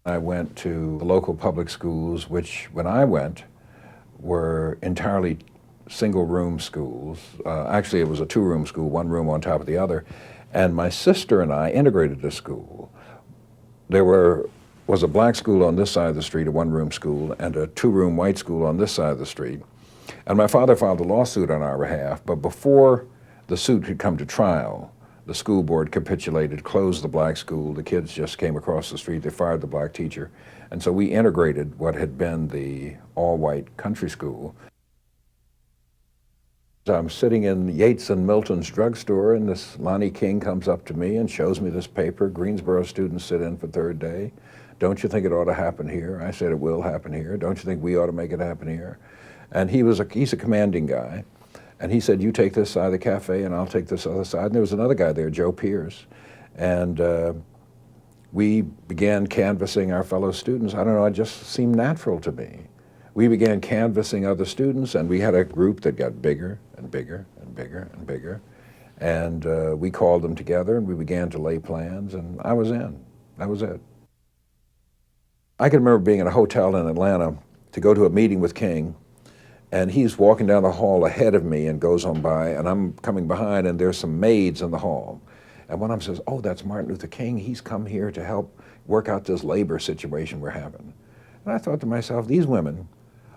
I went to the local public schools, which when I went were entirely single-room schools. Actually, it was a two-room school, one room on top of the other. And my sister and I integrated the school. There was a black school on this side of the street, a one-room school, and a two-room white school on this side of the street. And my father filed a lawsuit on our behalf, but before the suit could come to trial, the school board capitulated, closed the black school. The kids just came across the street. They fired the black teacher. And so we integrated what had been the all-white country school. I'm sitting in Yates and Milton's drugstore, and this Lonnie King comes up to me and shows me this paper. Greensboro students sit in for third day. Don't you think it ought to happen here? I said, it will happen here. Don't you think we ought to make it happen here? And he's a commanding guy. And he said, you take this side of the cafe and I'll take this other side. And there was another guy there, Joe Pierce. And we began canvassing our fellow students. I don't know, it just seemed natural to me. We began canvassing other students, and we had a group that got bigger and bigger and bigger and bigger. And we called them together and we began to lay plans, and I was in. That was it. I can remember being in a hotel in Atlanta to go to a meeting with King, and he's walking down the hall ahead of me and goes on by, and I'm coming behind, and there's some maids in the hall. And one of them says, oh, that's Martin Luther King. He's come here to help work out this labor situation we're having. And I thought to myself, these women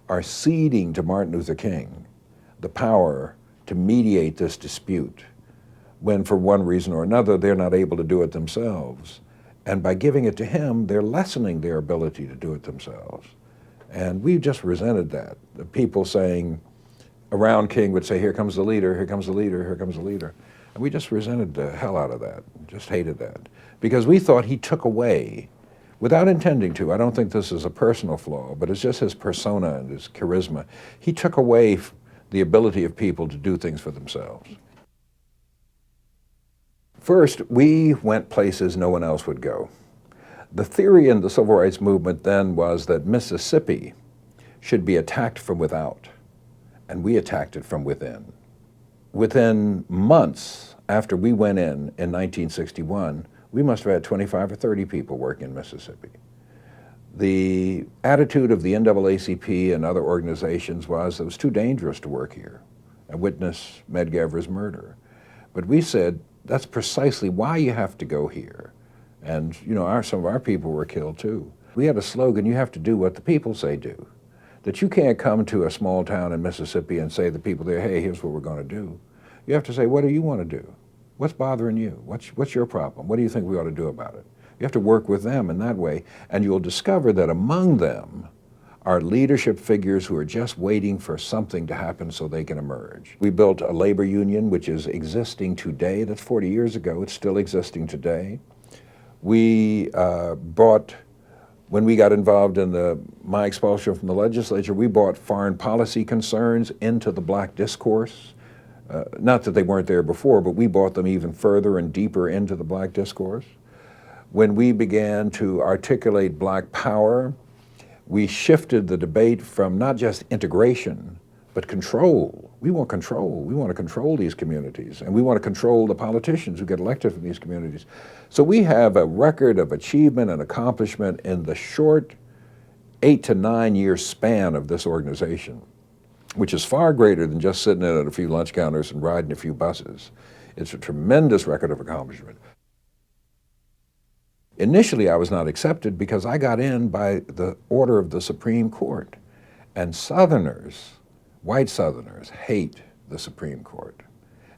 are ceding to Martin Luther King the power to mediate this dispute when, for one reason or another, they're not able to do it themselves. And by giving it to him, they're lessening their ability to do it themselves. And we just resented that. The people saying, around King would say, here comes the leader, here comes the leader, here comes the leader. And we just resented the hell out of that, just hated that. Because we thought he took away, without intending to, I don't think this is a personal flaw, but it's just his persona and his charisma. He took away the ability of people to do things for themselves. First, we went places no one else would go. The theory in the civil rights movement then was that Mississippi should be attacked from without, and we attacked it from within. Within months after we went in 1961, we must have had 25 or 30 people working in Mississippi. The attitude of the NAACP and other organizations was it was too dangerous to work here and witness Medgavor's murder. But we said, that's precisely why you have to go here. And you know, some of our people were killed too. We had a slogan, you have to do what the people say do. That you can't come to a small town in Mississippi and say to the people there, hey, here's what we're going to do. You have to say, what do you want to do? What's bothering you? What's your problem? What do you think we ought to do about it? You have to work with them in that way, and you'll discover that among them are leadership figures who are just waiting for something to happen so they can emerge. We built a labor union which is existing today. That's 40 years ago. It's still existing today. We when we got involved in my expulsion from the legislature, we brought foreign policy concerns into the black discourse. Not that they weren't there before, but we brought them even further and deeper into the black discourse. When we began to articulate black power, we shifted the debate from not just integration, but control. We want control. We want to control these communities, and we want to control the politicians who get elected from these communities. So we have a record of achievement and accomplishment in the short 8 to 9 year span of this organization, which is far greater than just sitting in at a few lunch counters and riding a few buses. It's a tremendous record of accomplishment. Initially, I was not accepted because I got in by the order of the Supreme Court. And Southerners, white Southerners, hate the Supreme Court.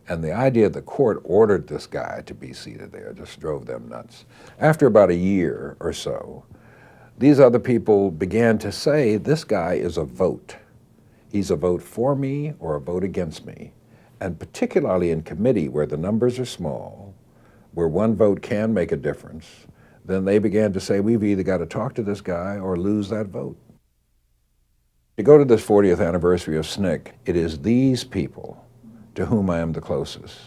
And the idea the court ordered this guy to be seated there just drove them nuts. After about a year or so, these other people began to say, this guy is a vote. He's a vote for me or a vote against me. And particularly in committee where the numbers are small, where one vote can make a difference, then they began to say, we've either got to talk to this guy or lose that vote. To go to this 40th anniversary of SNCC, it is these people to whom I am the closest.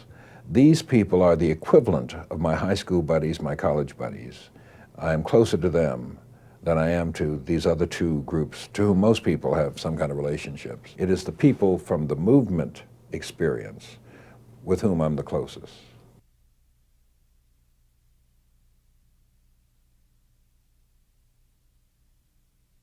These people are the equivalent of my high school buddies, my college buddies. I am closer to them than I am to these other two groups to whom most people have some kind of relationships. It is the people from the movement experience with whom I'm the closest.